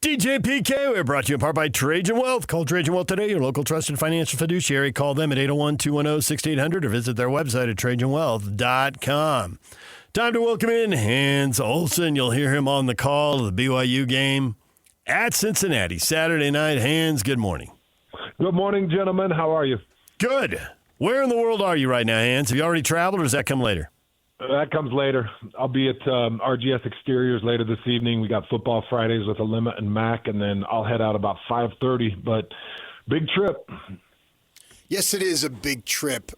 DJ PK, we're brought to you in part by Trajan Wealth. Call Trajan Wealth today, your local trusted financial fiduciary. Call them at 801-210-6800 or visit their website at TrajanWealth.com. Time to welcome in Hans Olsen. You'll hear him on the call of the BYU game at Cincinnati Saturday night. Hans, good morning. Good morning, gentlemen. How are you? Good. Where in the world are you right now, Hans? Have you already traveled or does that come later? That comes later. I'll be at RGS Exteriors later this evening. We got football Fridays with Alima and Mac, and then I'll head out about 5:30. But big trip. Yes, it is a big trip.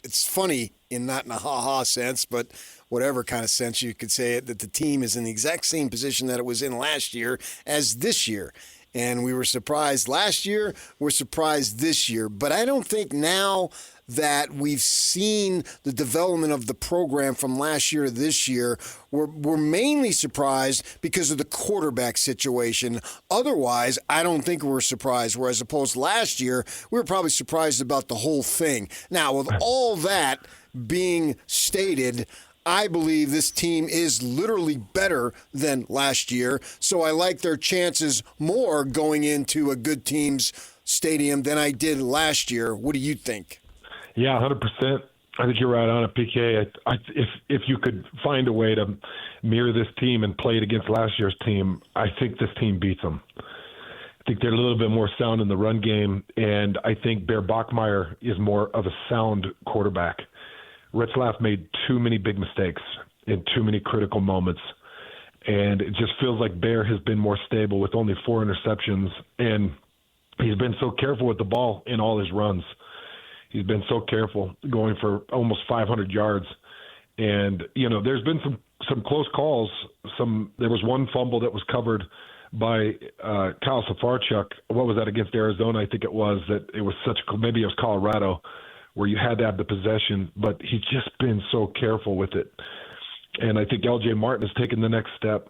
It's funny not in a ha-ha sense, but whatever kind of sense you could say it, that the team is in the exact same position that it was in last year as this year. And we were surprised last year. We're surprised this year. But I don't think now that we've seen the development of the program from last year to this year, we're mainly surprised because of the quarterback situation. Otherwise, I don't think we're surprised, whereas opposed to last year, we were probably surprised about the whole thing. Now, with all that being stated, I believe this team is literally better than last year, so I like their chances more going into a good team's stadium than I did last year. What do you think? Yeah, 100%. I think you're right on it, PK. If you could find a way to mirror this team and play it against last year's team, I think this team beats them. I think they're a little bit more sound in the run game, and I think Bear Bachmeier is more of a sound quarterback. Retzlaff made too many big mistakes in too many critical moments, and it just feels like Bear has been more stable with only 4 interceptions, and he's been so careful with the ball in all his runs. He's been so careful, going for almost 500 yards. And, you know, there's been some close calls. There was one fumble that was covered by Kyle Safarchuk. What was that, against Arizona? I think it was. Maybe it was Colorado, where you had to have the possession. But he's just been so careful with it. And I think L.J. Martin has taken the next step.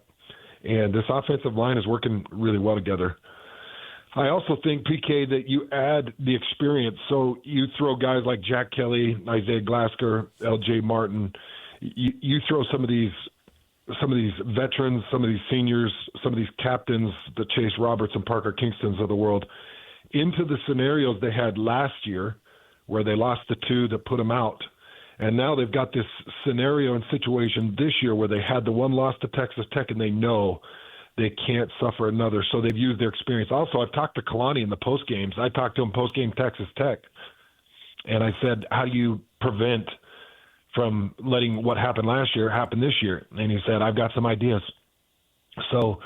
And this offensive line is working really well together. I also think, PK, that you add the experience. So you throw guys like Jack Kelly, Isaiah Glasker, L.J. Martin. You throw some of these veterans, some of these seniors, some of these captains, the Chase Roberts and Parker Kingstons of the world, into the scenarios they had last year where they lost the 2 that put them out. And now they've got this scenario and situation this year where they had the one loss to Texas Tech and they know they can't suffer another, so they've used their experience. Also, I've talked to Kalani in the post games. I talked to him post game Texas Tech, and I said, "How do you prevent from letting what happened last year happen this year?" And he said, "I've got some ideas." So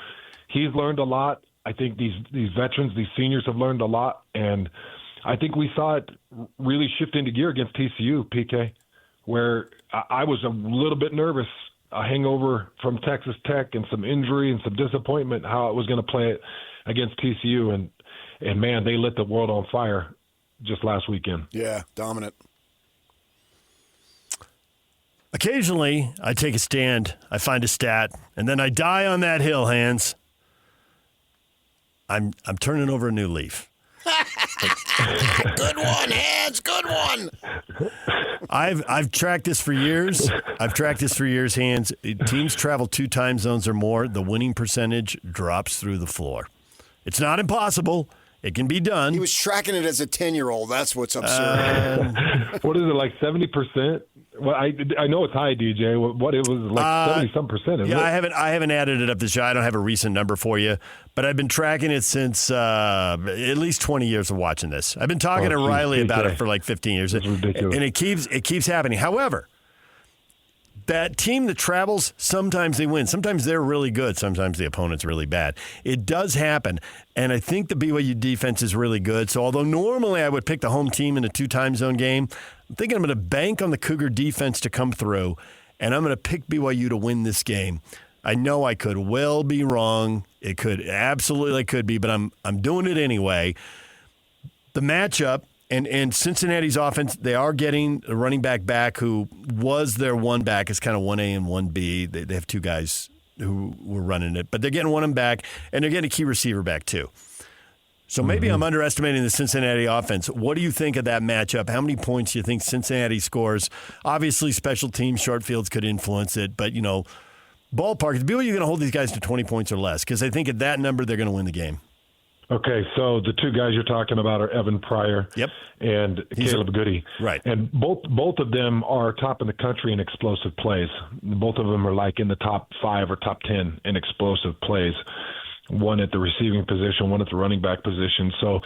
he's learned a lot. I think these veterans, these seniors, have learned a lot, and I think we saw it really shift into gear against TCU, PK, where I was a little bit nervous. A hangover from Texas Tech and some injury and some disappointment, how it was going to play it against TCU. And man, they lit the world on fire just last weekend. Yeah, dominant. Occasionally, I take a stand, I find a stat, and then I die on that hill, Hans. I'm turning over a new leaf. Good one, Hans. Good one. I've tracked this for years. Hans. Teams travel 2 time zones or more, the winning percentage drops through the floor. It's not impossible. It can be done. He was tracking it as a 10-year-old. That's what's absurd. What is it, like 70%? Well, I know it's high, DJ. What it was like 70-some%. Isn't it? I haven't added it up this year. I don't have a recent number for you, but I've been tracking it since at least 20 years of watching this. I've been talking to Riley about it for like 15 years, That's ridiculous. And it keeps happening. However, that team that travels, sometimes they win. Sometimes they're really good. Sometimes the opponent's really bad. It does happen, and I think the BYU defense is really good. So although normally I would pick the home team in a 2 time zone game, I'm thinking I'm going to bank on the Cougar defense to come through, and I'm going to pick BYU to win this game. I know I could well be wrong. It could absolutely could be, but I'm doing it anyway. The matchup. And Cincinnati's offense, they are getting a running back who was their one back. It's kind of 1A and 1B. They have 2 guys who were running it. But they're getting one of them back, and they're getting a key receiver back too. So maybe I'm underestimating the Cincinnati offense. What do you think of that matchup? How many points do you think Cincinnati scores? Obviously, special teams, short fields could influence it. But, ballpark, is BYU going to hold these guys to 20 points or less? Because I think at that number, they're going to win the game. Okay, so the two guys you're talking about are Evan Pryor and Caleb Goody. Right. And both of them are top in the country in explosive plays. Both of them are like in the top 5 or top 10 in explosive plays. One at the receiving position, one at the running back position. So,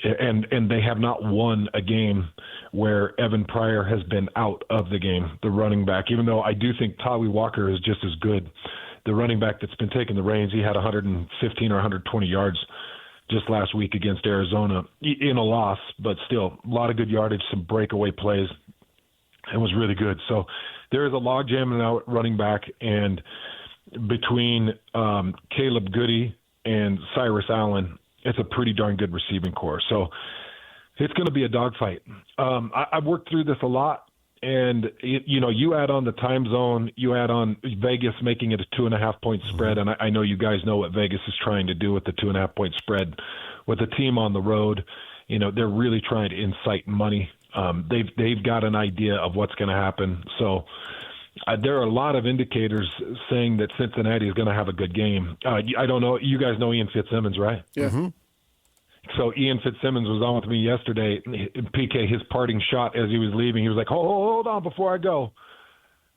and they have not won a game where Evan Pryor has been out of the game, the running back, even though I do think Tawi Walker is just as good. The running back that's been taking the reins, he had 115 or 120 yards just last week against Arizona in a loss, but still a lot of good yardage, some breakaway plays. It was really good. So there is a logjam now at running back, and between Caleb Goody and Cyrus Allen, it's a pretty darn good receiving core. So it's going to be a dogfight. I've worked through this a lot. And, you add on the time zone, you add on Vegas making it a 2.5-point spread. And I know you guys know what Vegas is trying to do with the 2.5-point spread. With the team on the road, they're really trying to incite money. They've got an idea of what's going to happen. So there are a lot of indicators saying that Cincinnati is going to have a good game. I don't know. You guys know Ian Fitzsimmons, right? Yeah. Mm-hmm. So Ian Fitzsimmons was on with me yesterday. PK, his parting shot as he was leaving, he was like, hold on before I go.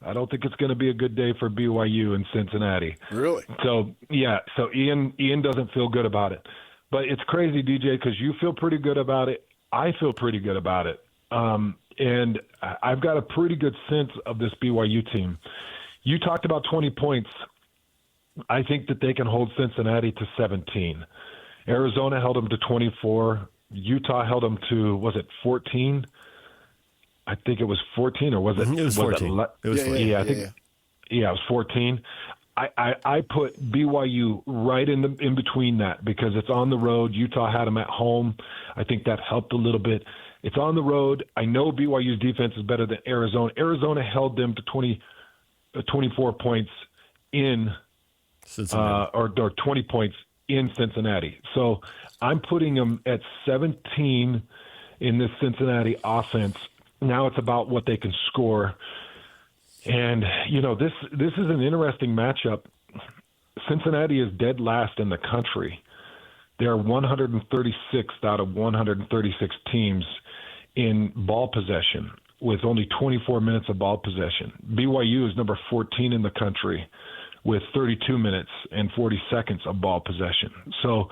I don't think it's going to be a good day for BYU in Cincinnati. Really? So, yeah. So Ian doesn't feel good about it. But it's crazy, DJ, because you feel pretty good about it. I feel pretty good about it. And I've got a pretty good sense of this BYU team. You talked about 20 points. I think that they can hold Cincinnati to 17. Arizona held them to 24. Utah held them to, was it 14? I think it was 14, or was it? It was 14. It was 14. Yeah, I think. Yeah, it was 14. I put BYU right in between that because it's on the road. Utah had them at home. I think that helped a little bit. It's on the road. I know BYU's defense is better than Arizona. Arizona held them to 24 points in or 20 points in Cincinnati. So I'm putting them at 17 in this Cincinnati offense. Now it's about what they can score. And, this is an interesting matchup. Cincinnati is dead last in the country. They're 136th out of 136 teams in ball possession with only 24 minutes of ball possession. BYU is number 14 in the country with 32 minutes and 40 seconds of ball possession. So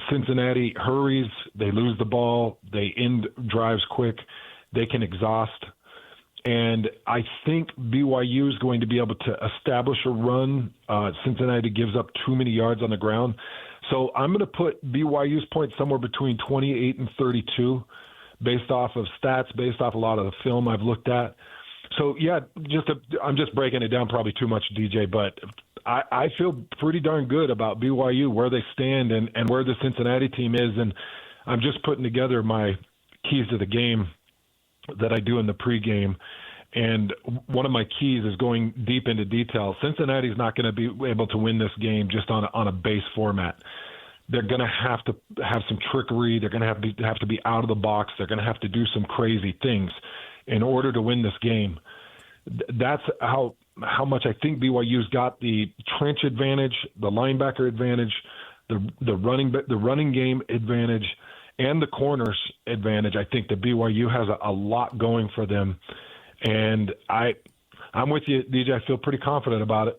Cincinnati hurries, they lose the ball, they end drives quick, they can exhaust. And I think BYU is going to be able to establish a run. Cincinnati gives up too many yards on the ground. So I'm going to put BYU's points somewhere between 28 and 32 based off of stats, based off a lot of the film I've looked at. So, yeah, I'm just breaking it down probably too much, DJ, but I feel pretty darn good about BYU, where they stand and where the Cincinnati team is. And I'm just putting together my keys to the game that I do in the pregame. And one of my keys is going deep into detail. Cincinnati's not going to be able to win this game just on a base format. They're going to have to have some trickery. They're going to have to be out of the box. They're going to have to do some crazy things in order to win this game. That's how much I think BYU's got the trench advantage, the linebacker advantage, the running game advantage, and the corners advantage. I think that BYU has a lot going for them. And I'm with you, DJ. I feel pretty confident about it.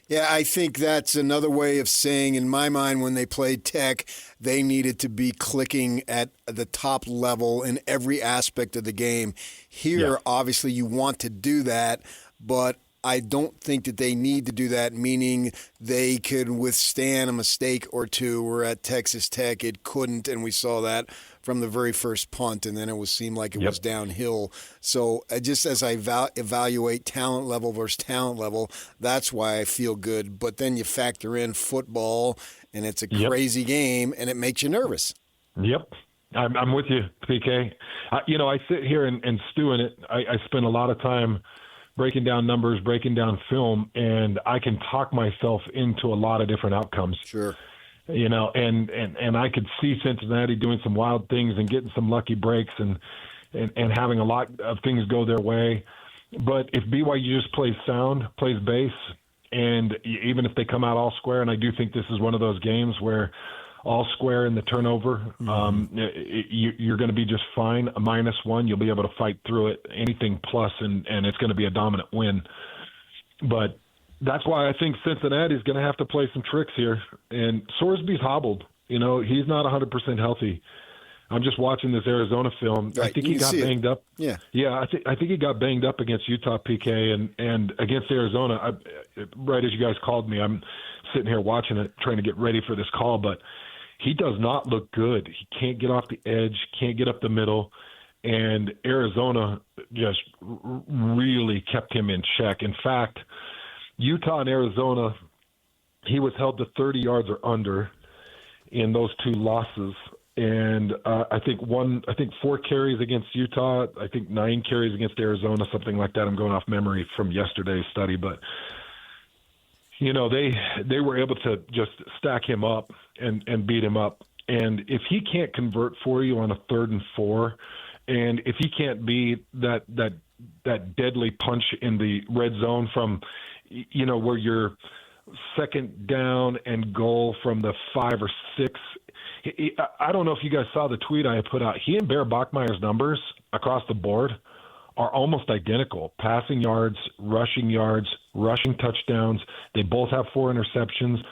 Yeah, I think that's another way of saying, in my mind, when they played Tech, they needed to be clicking at the top level in every aspect of the game. Here, obviously, you want to do that, but I don't think that they need to do that, meaning they could withstand a mistake or two, where at Texas Tech it couldn't, and we saw that from the very first punt, and then it seemed like it was downhill. So just as I evaluate talent level versus talent level, that's why I feel good. But then you factor in football, and it's a crazy game, and it makes you nervous. Yep. I'm with you, PK. I sit here and stew in it. I spend a lot of time breaking down numbers, breaking down film, and I can talk myself into a lot of different outcomes. Sure. And I could see Cincinnati doing some wild things and getting some lucky breaks and having a lot of things go their way. But if BYU just plays sound, plays base, And even if they come out all square, and I do think this is one of those games where all square in the turnover, you're going to be just fine. A -1, you'll be able to fight through it. Anything plus, and it's going to be a dominant win. But that's why I think Cincinnati's going to have to play some tricks here. And Sorsby's hobbled. He's not 100% healthy. I'm just watching this Arizona film. Right, I think he got banged up. Yeah. Yeah, I think he got banged up against Utah, PK, and against Arizona. Right as you guys called me, I'm sitting here watching it, trying to get ready for this call, but he does not look good. He can't get off the edge, can't get up the middle, and Arizona just really kept him in check. In fact, Utah and Arizona, he was held to 30 yards or under in those two losses. And I think 4 carries against Utah, I think 9 carries against Arizona, something like that. I'm going off memory from yesterday's study, but they were able to just stack him up and beat him up. And if he can't convert for you on a 3rd and 4, and if he can't be that deadly punch in the red zone from where you're second down and goal from the 5 or 6. I don't know if you guys saw the tweet I put out. He and Bear Bachmeier's numbers across the board are almost identical. Passing yards, rushing touchdowns. They both have 4 interceptions.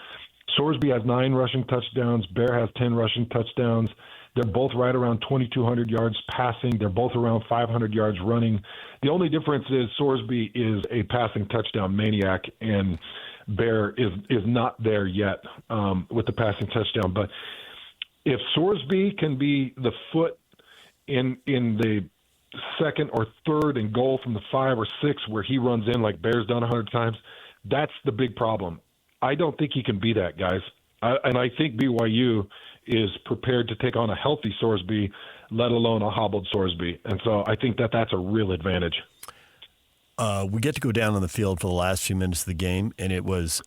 Sorsby has 9 rushing touchdowns. Bear has 10 rushing touchdowns. They're both right around 2,200 yards passing. They're both around 500 yards running. The only difference is Sorsby is a passing touchdown maniac, and Bear is not there yet with the passing touchdown. But if Sorsby can be the foot in the 2nd or 3rd and goal from the 5 or 6 where he runs in like Bear's done 100 times, that's the big problem. I don't think he can be that, guys. And I think BYU is prepared to take on a healthy Sorsby, let alone a hobbled Sorsby. And so I think that's a real advantage. We get to go down on the field for the last few minutes of the game, and it was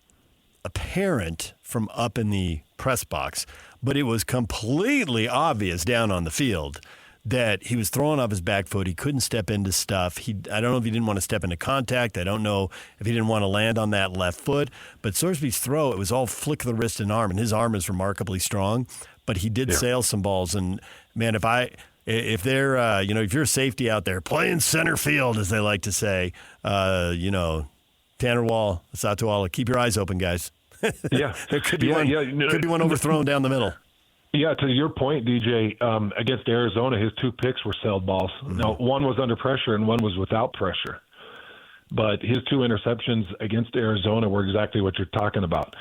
apparent from up in the press box, but it was completely obvious down on the field that he was throwing off his back foot. He couldn't step into stuff. I don't know if he didn't want to step into contact. I don't know if he didn't want to land on that left foot. But Sorsby's throw, it was all flick of the wrist and arm, and his arm is remarkably strong. But he did sail some balls. And, man, if they're, if you're a safety out there playing center field, as they like to say, Tanner Wall, Satuala, keep your eyes open, guys. Yeah. There could be one overthrown down the middle. Yeah, to your point, DJ, against Arizona, his 2 picks were sailed balls. Mm-hmm. Now, one was under pressure and one was without pressure. But his 2 interceptions against Arizona were exactly what you're talking about.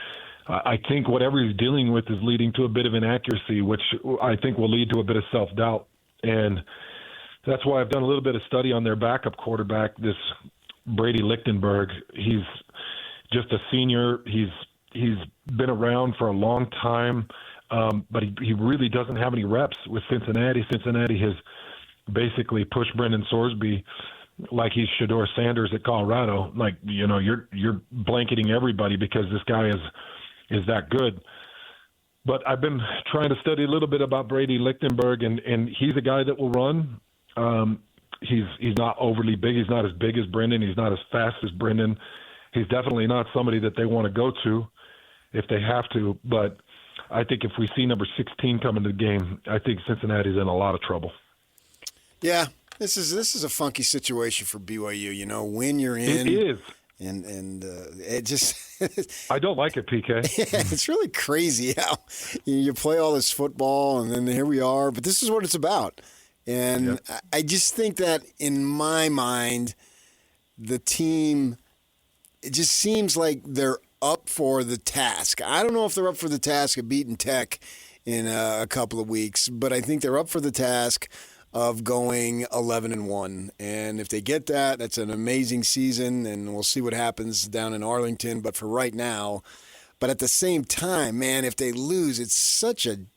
I think whatever he's dealing with is leading to a bit of inaccuracy, which I think will lead to a bit of self-doubt. And that's why I've done a little bit of study on their backup quarterback, this Brady Lichtenberg. He's just a senior. He's been around for a long time. But he really doesn't have any reps with Cincinnati. Cincinnati has basically pushed Brendan Sorsby like he's Shedeur Sanders at Colorado. Like, you're blanketing everybody because this guy is that good. But I've been trying to study a little bit about Brady Lichtenberg, and he's a guy that will run. He's not overly big. He's not as big as Brendan. He's not as fast as Brendan. He's definitely not somebody that they want to go to if they have to. But I think if we see number 16 come into the game, I think Cincinnati's in a lot of trouble. Yeah, this is a funky situation for BYU. When you're in, it is, and it just I don't like it, PK. Yeah, it's really crazy how you play all this football, and then here we are. But this is what it's about, and I just think that in my mind, the team, it just seems like they're up for the task. I don't know if they're up for the task of beating Tech in a couple of weeks, but I think they're up for the task of going 11-1. And if they get that, that's an amazing season, and we'll see what happens down in Arlington. But for right now, but at the same time, man, if they lose, it's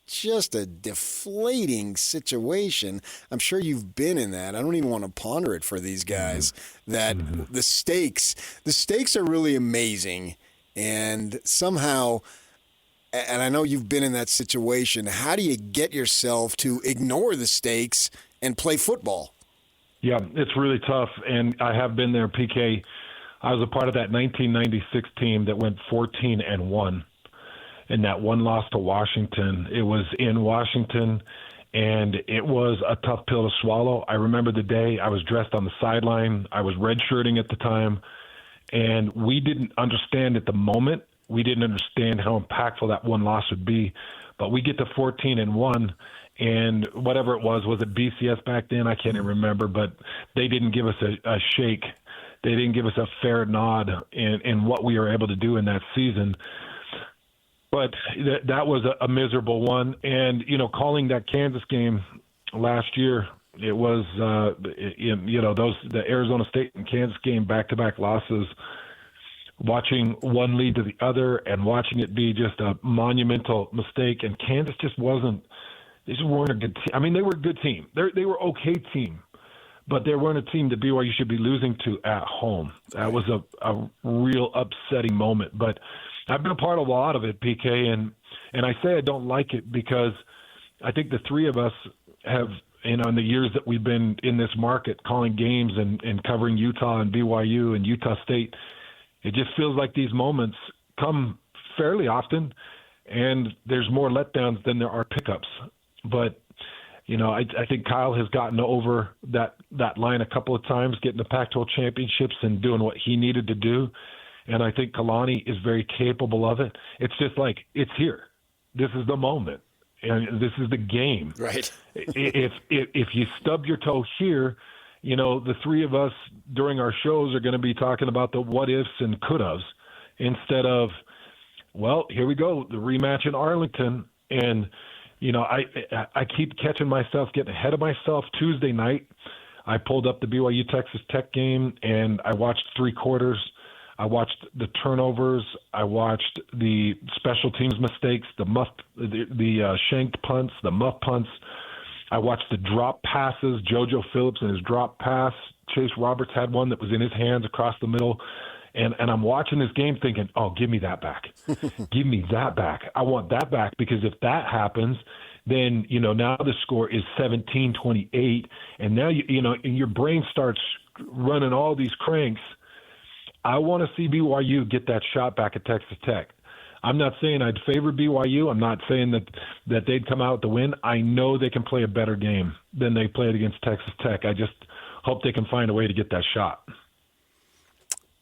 just a deflating situation. I'm sure you've been in that. I don't even want to ponder it for these guys. That the stakes are really amazing. And somehow, and I know you've been in that situation, how do you get yourself to ignore the stakes and play football? Yeah, it's really tough, and I have been there, PK. I was a part of that 1996 team that went 14-1, and that one loss to Washington. It was in Washington, and it was a tough pill to swallow. I remember the day I was dressed on the sideline. I was redshirting at the time, and we didn't understand at the moment. We didn't understand how impactful that one loss would be. But we get to 14-1, and whatever it was it BCS back then? I can't even remember, but they didn't give us a shake. They didn't give us a fair nod in what we were able to do in that season. But that was a miserable one. And, calling that Kansas game last year, it was, the Arizona State and Kansas game, back-to-back losses, watching one lead to the other and watching it be just a monumental mistake. And Kansas just weren't a good team. I mean, they were a good team. They were okay team, but they weren't a team that BYU should be losing to at home. That was a real upsetting moment. But I've been a part of a lot of it, PK, and I say I don't like it because I think the three of us have, in the years that we've been in this market calling games and covering Utah and BYU and Utah State, it just feels like these moments come fairly often, and there's more letdowns than there are pickups. But, I think Kyle has gotten over that line a couple of times, getting the Pac-12 championships and doing what he needed to do. And I think Kalani is very capable of it. It's just like, it's here. This is the moment. And this is the game. Right. If you stub your toe here, the three of us during our shows are going to be talking about the what ifs and could haves instead of, well, here we go, the rematch in Arlington. And, I keep catching myself getting ahead of myself. Tuesday night, I pulled up the BYU Texas Tech game and I watched 3 quarters. I watched the turnovers. I watched the special teams mistakes, the shanked punts, the muff punts. I watched the drop passes, JoJo Phillips and his drop pass. Chase Roberts had one that was in his hands across the middle. And I'm watching this game thinking, oh, give me that back. Give me that back. I want that back because if that happens, then, now the score is 17-28. And now, your brain starts running all these cranks. I want to see BYU get that shot back at Texas Tech. I'm not saying I'd favor BYU. I'm not saying that they'd come out to win. I know they can play a better game than they played against Texas Tech. I just hope they can find a way to get that shot.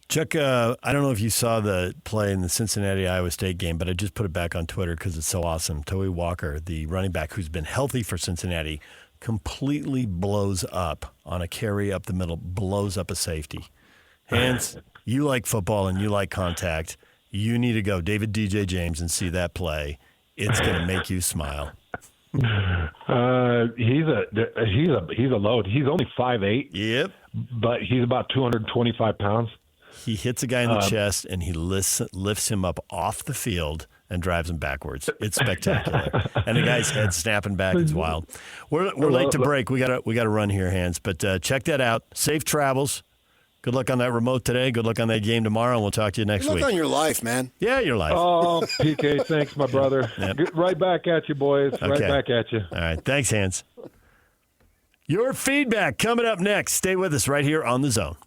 Chuck, I don't know if you saw the play in the Cincinnati-Iowa State game, but I just put it back on Twitter because it's so awesome. Towie Walker, the running back who's been healthy for Cincinnati, completely blows up on a carry up the middle, blows up a safety. Hans, you like football and you like contact. You need to go David DJ James and see that play. It's going to make you smile. He's a load. He's only 5'8". Yep. But he's about 225 pounds. He hits a guy in the chest and he lifts him up off the field and drives him backwards. It's spectacular. And the guy's head snapping back. It's wild. We're late to break. We gotta run here, Hans. But check that out. Safe travels. Good luck on that remote today. Good luck on that game tomorrow, and we'll talk to you next week. Good luck on your life, man. Yeah, your life. Oh, PK, thanks, my brother. Yep. Right back at you, boys. Okay. Right back at you. All right. Thanks, Hans. Your feedback coming up next. Stay with us right here on The Zone.